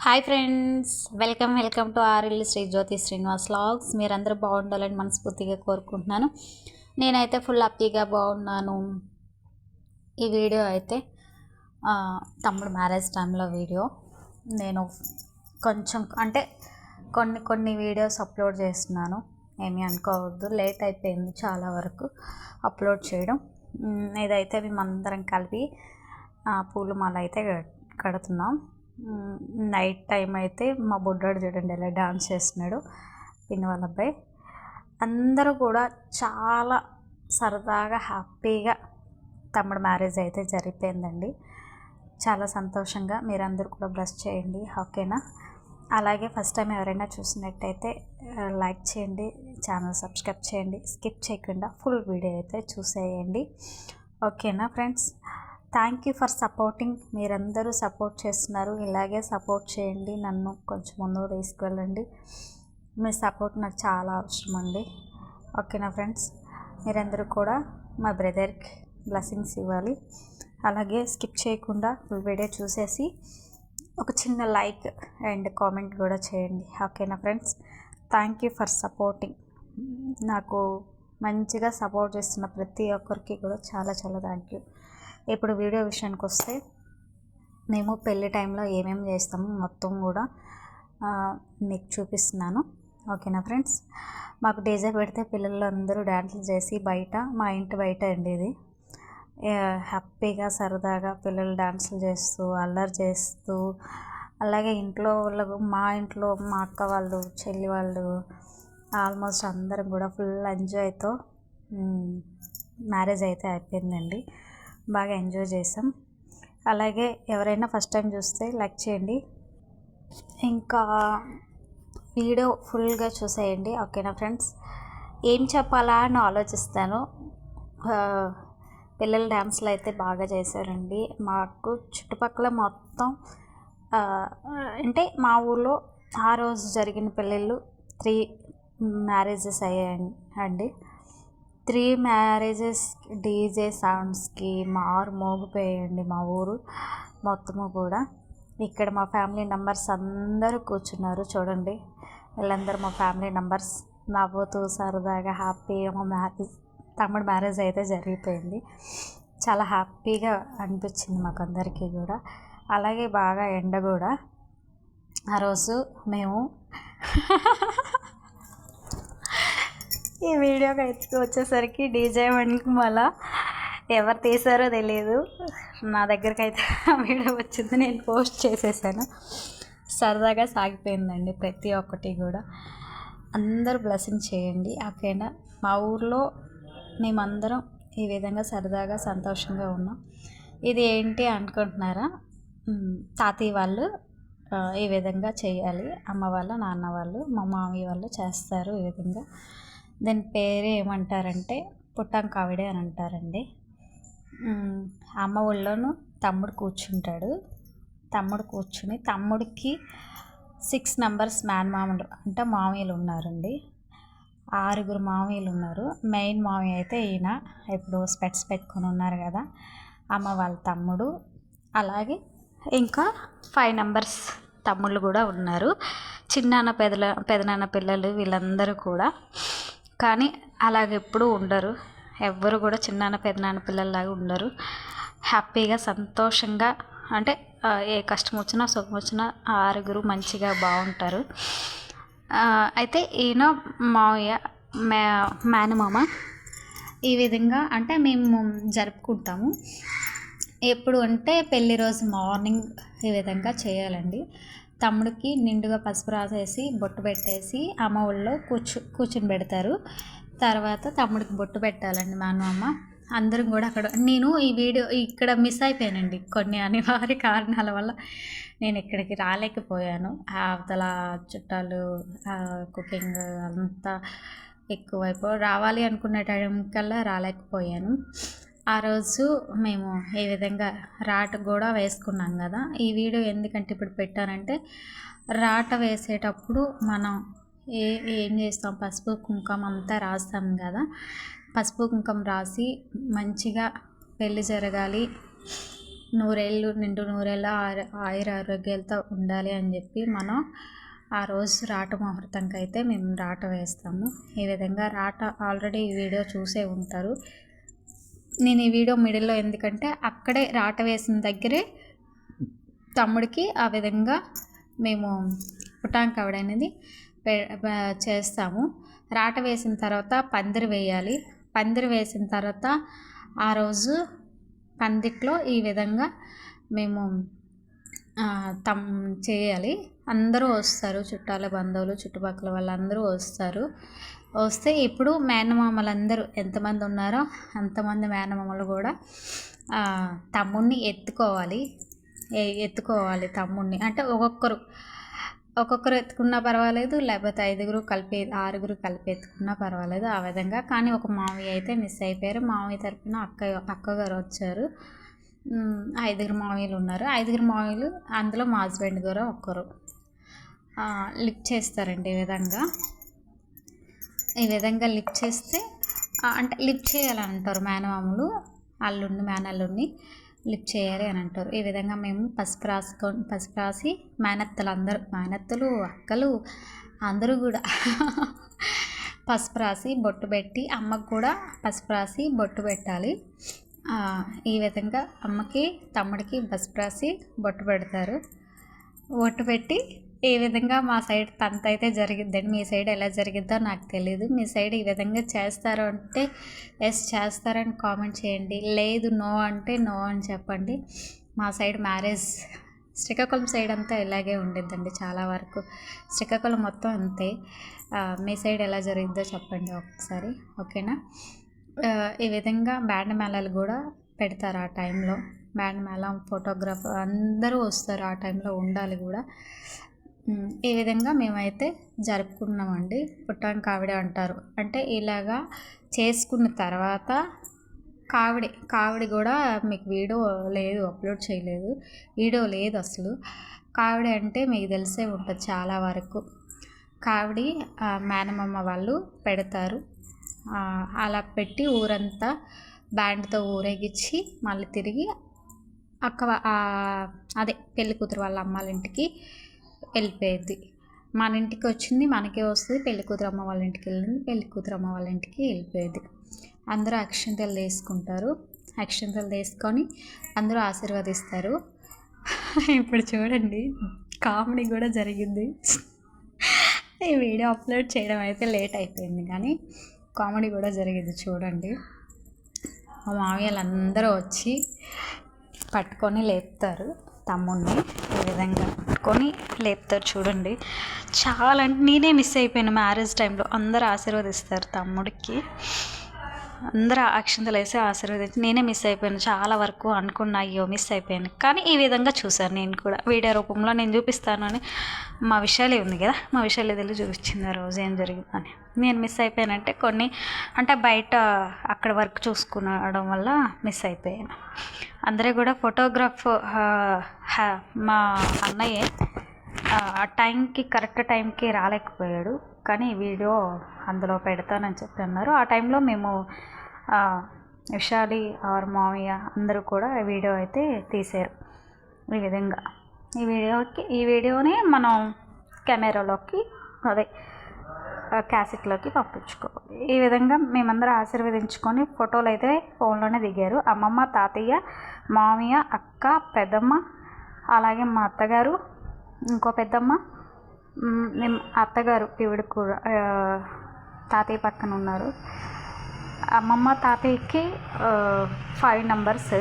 Hi friends, welcome to RL Sri Jyothi Srinivas vlogs. మీరందరూ బాగుండాలని మనస్ఫూర్తిగా కోరుకుంటున్నాను. నేనైతే ఫుల్ హ్యాపీగా బాగున్నాను. ఈ వీడియో అయితే తమ్ముడు మ్యారేజ్ టైంలో వీడియో. నేను కొంచెం అంటే కొన్ని వీడియోస్ అప్లోడ్ చేస్తున్నాను, ఏమీ అనుకోవద్దు. లేట్ అయిపోయింది చాలా వరకు అప్లోడ్ చేయడం. ఇదైతే మేమందరం కలిపి పూలమాల అయితే కడుతున్నాం. నైట్ టైం అయితే మా బుడ్డాడు చూడండి ఎలా డాన్స్ చేస్తున్నాడు, పిన్ని వాళ్ళ అబ్బాయి. అందరూ కూడా చాలా సరదాగా హ్యాపీగా తమ్ముడు మ్యారేజ్ అయితే జరిగిపోయిందండి. చాలా సంతోషంగా మీరందరూ కూడా బ్లెస్ చేయండి, ఓకేనా? అలాగే ఫస్ట్ టైం ఎవరైనా చూసినట్టయితే లైక్ చేయండి, ఛానల్ సబ్స్క్రైబ్ చేయండి, స్కిప్ చేయకుండా ఫుల్ వీడియో అయితే చూసేయండి, ఓకేనా friends? Thank you for supporting. మీరందరూ సపోర్ట్ చేస్తున్నారు, ఇలాగే సపోర్ట్ చేయండి, నన్ను కొంచెం ముందుకు తీసుకువెళ్ళండి. మీ సపోర్ట్ నాకు చాలా అవసరం అండి, ఓకేనా ఫ్రెండ్స్? మీరందరూ కూడా మా బ్రదర్కి బ్లెస్సింగ్స్ ఇవ్వాలి. అలాగే స్కిప్ చేయకుండా ఫుల్ వీడియో చూసేసి ఒక చిన్న లైక్ అండ్ కామెంట్ కూడా చేయండి, ఓకేనా friends? Thank you for supporting. నాకు మంచిగా సపోర్ట్ చేస్తున్న ప్రతి ఒక్కరికి కూడా చాలా చాలా థ్యాంక్ యూ. ఇప్పుడు వీడియో విషయానికి వస్తే, మేము పెళ్ళి టైంలో ఏమేమి చేస్తాము మొత్తం కూడా మీకు చూపిస్తున్నాను, ఓకేనా ఫ్రెండ్స్? మాకు డీజే పెడితే పిల్లలు అందరూ డ్యాన్సులు చేసి బయట, మా ఇంటి బయట అండి ఇది, హ్యాపీగా సరదాగా పిల్లలు డ్యాన్సులు చేస్తూ అల్లరి చేస్తూ, అలాగే ఇంట్లో వాళ్ళకు, మా ఇంట్లో మా అక్క వాళ్ళు, చెల్లి వాళ్ళు, ఆల్మోస్ట్ అందరం కూడా ఫుల్ ఎంజాయ్తో మ్యారేజ్ అయితే అయిపోయిందండి. బాగా ఎంజాయ్ చేసాం. అలాగే ఎవరైనా ఫస్ట్ టైం చూస్తే లైక్ చేయండి, ఇంకా వీడియో ఫుల్గా చూసేయండి, ఓకేనా ఫ్రెండ్స్? ఏం చెప్పాలా అని ఆలోచిస్తాను. పిల్లల డ్యాన్స్లు అయితే బాగా చేశారండి. మాకు చుట్టుపక్కల మొత్తం అంటే మా ఊళ్ళో ఆ రోజు జరిగిన పెళ్ళిళ్ళు 3 మ్యారేజెస్ అయ్యాయండి. 3 మ్యారేజెస్ డీజే సౌండ్స్కి మోగిపోయాయండి మా ఊరు మొత్తము కూడా. ఇక్కడ మా ఫ్యామిలీ మెంబర్స్ అందరూ కూర్చున్నారు చూడండి, వీళ్ళందరూ మా ఫ్యామిలీ మెంబర్స్ నవ్వుతూ సరదాగా హ్యాపీగా మా తమ్ముడు మ్యారేజ్ అయితే జరిగిపోయింది. చాలా హ్యాపీగా అనిపించింది మాకు అందరికీ కూడా. అలాగే బాగా ఎండ కూడా. ఆ రోజు మేము ఈ వీడియోకి అయితే వచ్చేసరికి డీజే వన్కి మళ్ళీ ఎవరు తీసారో తెలియదు, నా దగ్గరికి అయితే ఆ వీడియో వచ్చింది, నేను పోస్ట్ చేసేసాను. సరదాగా సాగిపోయిందండి ప్రతి ఒక్కటి కూడా. అందరూ బ్లెస్సింగ్ చేయండి, ఓకేనా? మా ఊర్లో మేమందరం ఈ విధంగా సరదాగా సంతోషంగా ఉన్నాం. ఇది ఏంటి అనుకుంటున్నారా? తాతయ్య వాళ్ళు ఈ విధంగా చేయాలి, అమ్మ వాళ్ళు, నాన్న వాళ్ళు, మా మామయ్య వాళ్ళు చేస్తారు ఈ విధంగా. దాని పేరు ఏమంటారంటే పుట్టంకావిడే అని అంటారండి. అమ్మ ఒళ్ళోను తమ్ముడు కూర్చుంటాడు. తమ్ముడు కూర్చుని, తమ్ముడికి 6 మెంబర్స్ మేనమామలు అంటే మామయ్యలు ఉన్నారండి. 6 మామయ్యలు ఉన్నారు. మెయిన్ మామయ్య అయితే ఈయన, ఇప్పుడు స్పెట్స్ పెట్టుకొని ఉన్నారు కదా, అమ్మ వాళ్ళ తమ్ముడు. అలాగే ఇంకా 5 మెంబర్స్ తమ్ముళ్ళు కూడా ఉన్నారు, చిన్నాన్న పెదనాన్న పిల్లలు వీళ్ళందరూ కూడా. కానీ అలాగ ఎప్పుడూ ఉండరు, ఎవ్వరు కూడా చిన్నాన్న పెదనాన్న పిల్లల్లాగా ఉండరు. హ్యాపీగా సంతోషంగా, అంటే ఏ కష్టం వచ్చినా సుఖం వచ్చినా 6 మంచిగా బాగుంటారు. అయితే ఈయన మావయ్య మేనమామ. ఈ విధంగా అంటే మేము జరుపుకుంటాము. ఎప్పుడు అంటే పెళ్లి రోజు మార్నింగ్ ఈ విధంగా చేయాలండి. తమ్ముడికి నిండుగా పసుపు రాసేసి బొట్టు పెట్టేసి అమ్మ ఒళ్ళో కూర్చుని పెడతారు. తర్వాత తమ్ముడికి బొట్టు పెట్టాలండి మా అమ్మ. అందరం కూడా అక్కడ, నేను ఈ వీడియో ఇక్కడ మిస్ అయిపోయానండి, కొన్ని అనివార్య కారణాల వల్ల నేను ఇక్కడికి రాలేకపోయాను. అవతల చుట్టాలు, కుకింగ్ అంతా ఎక్కువైపో రావాలి అనుకున్న టైం కల్లా రాలేకపోయాను. ఆ రోజు మేము ఈ విధంగా రాట కూడా వేసుకున్నాం కదా. ఈ వీడియో ఎందుకంటే ఇప్పుడు పెట్టానంటే, రాట వేసేటప్పుడు మనం ఏం చేస్తాం, పసుపు కుంకుమ అంతా రాస్తాం కదా. పసుపు కుంకుమ రాసి మంచిగా పెళ్ళి జరగాలి, నూరేళ్ళు నిండు నూరేళ్ళ ఆయుర ఆరోగ్యాలతో ఉండాలి అని చెప్పి మనం ఆ రోజు రాట ముహూర్తంకి అయితే మేము రాట వేస్తాము. ఈ విధంగా రాట ఆల్రెడీ ఈ వీడియో చూసే ఉంటారు. నేను ఈ వీడియో మిడిల్లో ఎందుకంటే అక్కడే రాట వేసిన దగ్గరే తమ్ముడికి ఆ విధంగా మేము పుటాంకావిడ అనేది చేస్తాము. రాట వేసిన తర్వాత పందిరి వేయాలి. పందిరి వేసిన తర్వాత ఆ రోజు పందిట్లో ఈ విధంగా మేము చేయాలి. అందరూ వస్తారు, చుట్టాల బంధువులు చుట్టుపక్కల వాళ్ళందరూ వస్తారు. వస్తే ఇప్పుడు మేనమామలందరూ ఎంతమంది ఉన్నారో అంతమంది మేనమామలు కూడా తమ్ముడిని ఎత్తుకోవాలి తమ్ముడిని. అంటే ఒక్కొక్కరు ఎత్తుకున్నా పర్వాలేదు, లేకపోతే 6గురు కలిపి ఎత్తుకున్నా పర్వాలేదు ఆ విధంగా. కానీ ఒక మామయ్య అయితే మిస్ అయిపోయారు. మామయ్య తరపున అక్కగారు వచ్చారు. 5 మామయ్యలు ఉన్నారు. 5 మామయ్యలు అందులో మా హస్బెండ్ గారు ఒక్కరు లిఫ్ట్ చేస్తారండి. ఈ విధంగా లిఫ్ట్ చేస్తే అంటే లిఫ్ట్ చేయాలంటారు మేనమామలు. మేనల్లుడిని లిఫ్ట్ చేయాలి అని అంటారు. ఈ విధంగా మేము పసుపు రాసి మేనత్తలు అక్కలు అందరూ కూడా పసుపు రాసి బొట్టు పెట్టి అమ్మకు కూడా పసుపు రాసి బొట్టు పెట్టాలి. ఈ విధంగా అమ్మకి తమ్ముడికి పసుపు రాసి బొట్టు పెడతారు. బొట్టు పెట్టి ఈ విధంగా మా సైడ్ తంత అయితే జరిగిద్దండి. మీ సైడ్ ఎలా జరిగిద్దో నాకు తెలియదు. మీ సైడ్ ఈ విధంగా చేస్తారు అంటే ఎస్ చేస్తారని కామెంట్ చేయండి, లేదు నో అంటే నో అని చెప్పండి. మా సైడ్ మ్యారేజ్ శ్రీకాకుళం సైడ్ అంతా ఇలాగే ఉండిద్దండి. చాలా వరకు శ్రీకాకుళం మొత్తం అంతే. మీ సైడ్ ఎలా జరిగిద్దో చెప్పండి ఒకసారి, ఓకేనా? ఈ విధంగా బ్యాండ్ మేళాలు కూడా పెడతారు ఆ టైంలో. బ్యాండ్ మేళం, ఫోటోగ్రాఫర్ అందరూ వస్తారు ఆ టైంలో, ఉండాలి కూడా. ఈ విధంగా మేమైతే జరుపుకున్నామండి. పుట్టాంకావిడ అంటారు. అంటే ఇలాగా చేసుకున్న తర్వాత కావిడి కూడా మీకు వీడియో లేదు, అప్లోడ్ చేయలేదు, వీడియో లేదు అసలు. కావిడి అంటే మీకు తెలిసే ఉంటుంది చాలా వరకు. కావిడి మేనమామ వాళ్ళు పెడతారు. అలా పెట్టి ఊరంతా బ్యాండ్తో ఊరేగించి మళ్ళీ తిరిగి అదే పెళ్లి కూతురు వాళ్ళ అమ్మాళ్ళ ఇంటికి వెళ్ళిపోయేది. మన ఇంటికి వచ్చింది మనకే వస్తుంది, పెళ్లి కూతురు అమ్మ వాళ్ళ ఇంటికి వెళ్ళింది పెళ్లి కూతురు అమ్మ వాళ్ళ ఇంటికి వెళ్ళిపోయేది. అందరూ అక్షింతలు వేసుకుంటారు. అక్షింతలు వేసుకొని అందరూ ఆశీర్వదిస్తారు. ఇప్పుడు చూడండి కామెడీ కూడా జరిగింది. ఈ వీడియో అప్లోడ్ చేయడం అయితే లేట్ అయిపోయింది, కానీ కామెడీ కూడా జరిగింది చూడండి. మా మామయ్యలందరూ వచ్చి పట్టుకొని లేపుతారు తమ్ముడిని. ఈ విధంగా పట్టుకొని లేపుతారు చూడండి. చాలా అంటే నేనే మిస్ అయిపోయాను మ్యారేజ్ టైంలో. అందరూ ఆశీర్వదిస్తారు తమ్ముడికి, అందరూ అక్షింతలు వేసి ఆశీర్వదించి నేనే మిస్ అయిపోయాను. చాలా వరకు అనుకున్నా అయ్యో మిస్ అయిపోయాను, కానీ ఈ విధంగా చూశాను నేను కూడా. వీడియో రూపంలో నేను చూపిస్తాను అని మా విషయాలే ఉంది కదా, మా విషయాలు తెలియ చూపించింది ఆ రోజు ఏం జరిగిందని. నేను మిస్ అయిపోయానంటే కొన్ని అంటే బయట అక్కడ వర్క్ చూసుకునడం వల్ల మిస్ అయిపోయాను. అందరూ కూడా ఫోటోగ్రాఫ్ మా అన్నయ్య ఆ టైంకి కరెక్ట్ టైంకి రాలేకపోయాడు, కానీ వీడియో అందులో పెడతానని చెప్పి అన్నారు. ఆ టైంలో మేము విశాలి ఆర్ మామయ్య అందరూ కూడా వీడియో అయితే తీశారు. ఈ విధంగా ఈ వీడియోని మనం కెమెరాలోకి అదే క్యాసెట్లోకి పంపించుకోవాలి. ఈ విధంగా మేమందరం ఆశీర్వదించుకొని ఫోటోలు అయితే ఫోన్లోనే దిగారు. అమ్మమ్మ, తాతయ్య, మామయ్య, అక్క, పెద్దమ్మ, అలాగే మా అత్తగారు, ఇంకో పెద్దమ్మ, అత్తగారు ఈవిడ కూడా తాతయ్య పక్కన ఉన్నారు. అమ్మమ్మ తాతయ్యకి 5 నంబర్స్,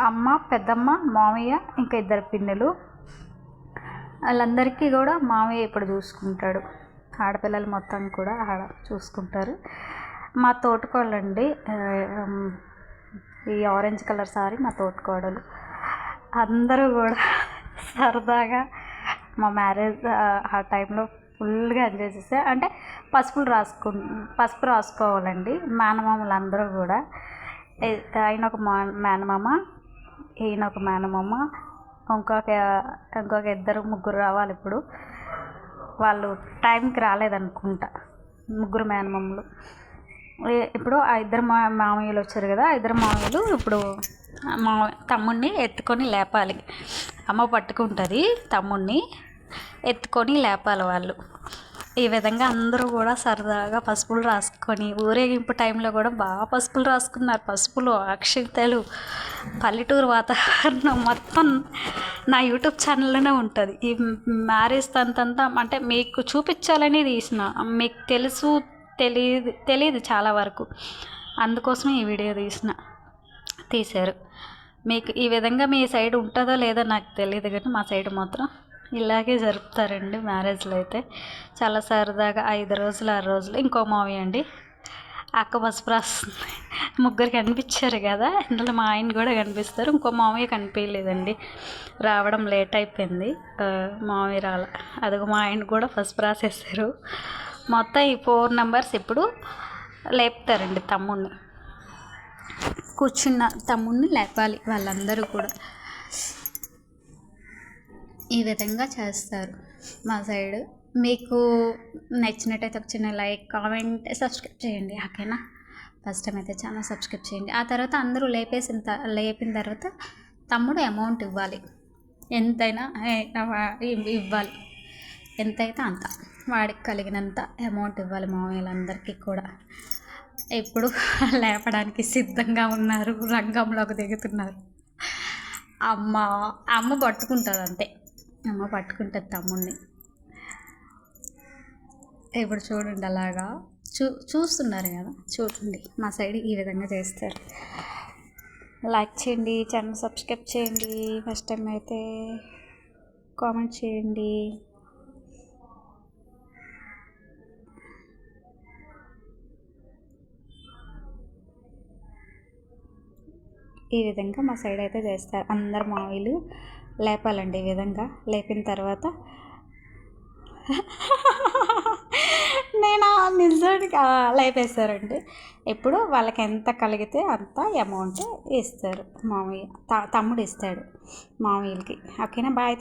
అమ్మ, పెద్దమ్మ, మామయ్య, ఇంకా 2 పిన్నెలు. వాళ్ళందరికీ కూడా మామయ్య ఇప్పుడు చూసుకుంటాడు. ఆడపిల్లలు మొత్తం కూడా చూసుకుంటారు. మా తోటికోళ్ళండి, ఈ ఆరెంజ్ కలర్ సారీ మా తోటికోడలు. అందరూ కూడా సరదాగా మా మ్యారేజ్ ఆ టైంలో ఫుల్గా ఎంజాయ్ చేస్తే, అంటే పసుపు రాసుకోవాలండి మేనమామలు అందరూ కూడా. ఆయన ఒక మేనమామ, ఈయన ఒక మేనమామ, ఇంకొక 2 ముగ్గురు రావాలి. ఇప్పుడు వాళ్ళు టైంకి రాలేదనుకుంటా, 3 మేనమామలు. ఇప్పుడు ఆ 2 మామయ్యలు వచ్చారు కదా, 2 మామయ్యలు ఇప్పుడు మా తమ్ముడిని ఎత్తుకొని లేపాలి. అమ్మ పట్టుకుంటుంది, తమ్ముడిని ఎత్తుకొని లేపాలి వాళ్ళు. ఈ విధంగా అందరూ కూడా సరదాగా పసుపులు రాసుకొని, ఊరేగింపు టైంలో కూడా బాగా పసుపులు రాసుకున్నారు. పసుపులు, అక్షింతలు, పల్లెటూరు వాతావరణం మొత్తం నా యూట్యూబ్ ఛానల్లోనే ఉంటుంది. ఈ మ్యారేజ్ తంతంతా అంటే మీకు చూపించాలని తీసిన, మీకు తెలియదు చాలా వరకు, అందుకోసమే ఈ వీడియో తీశారు. మీకు ఈ విధంగా మీ సైడ్ ఉంటుందో లేదో నాకు తెలియదు, కానీ మా సైడ్ మాత్రం ఇలాగే జరుపుతారండి మ్యారేజ్లో అయితే. చాలా సరదాగా 5 రోజులు 6 రోజులు. ఇంకో మావయ్య అండి, అక్క పసుపు రాస్తుంది. ముగ్గురు కనిపించారు కదా, ఇందులో మా ఆయన కూడా కనిపిస్తారు. ఇంకో మావయ్య కనిపించలేదండి, రావడం లేట్ అయిపోయింది. మావయ్య రాల, అదిగో మా ఆయన కూడా పసుపు రాసేసారు. మొత్తం ఈ 4 నంబర్స్ ఇప్పుడు లేపుతారండి తమ్ముడిని. కూర్చున్న తమ్ముడిని లేపాలి వాళ్ళందరూ కూడా. ఈ విధంగా చేస్తారు మా సైడ్. మీకు నచ్చినట్టయితే ఒక చిన్న లైక్, కామెంట్, సబ్స్క్రైబ్ చేయండి, ఓకేనా? ఫస్ట్ టైం అయితే ఛానల్ సబ్స్క్రైబ్ చేయండి. ఆ తర్వాత అందరూ లేపిన తర్వాత తమ్ముడు అమౌంట్ ఇవ్వాలి, ఎంతైనా ఇవ్వాలి, ఎంతైతే అంత, వాడికి కలిగినంత అమౌంట్ ఇవ్వాలి మామయ్యలందరికీ కూడా. ఇప్పుడు లేపడానికి సిద్ధంగా ఉన్నారు, రంగంలోకి దిగుతున్నారు. అమ్మ పట్టుకుంటుంది అంతే, అమ్మ పట్టుకుంటుంది తమ్ముడిని. ఇప్పుడు చూడండి, అలాగా చూస్తున్నారు కదా, చూడండి మా సైడ్ ఈ విధంగా చేస్తారు. లైక్ చేయండి, ఛానల్ సబ్స్క్రైబ్ చేయండి, ఫస్ట్ టైం అయితే కామెంట్ చేయండి. ఈ విధంగా మా సైడ్ అయితే చేస్తారు. అందరు మావిలు లేపాలండి. ఈ విధంగా లేపిన తర్వాత నేను నిజానికి లేపేస్తారండి. ఇప్పుడు వాళ్ళకి ఎంత కలిగితే అంత అమౌంట్ ఇస్తారు మామయ్య, తమ్ముడు ఇస్తాడు మామయ్యలకి, ఓకేనా? బాయ్.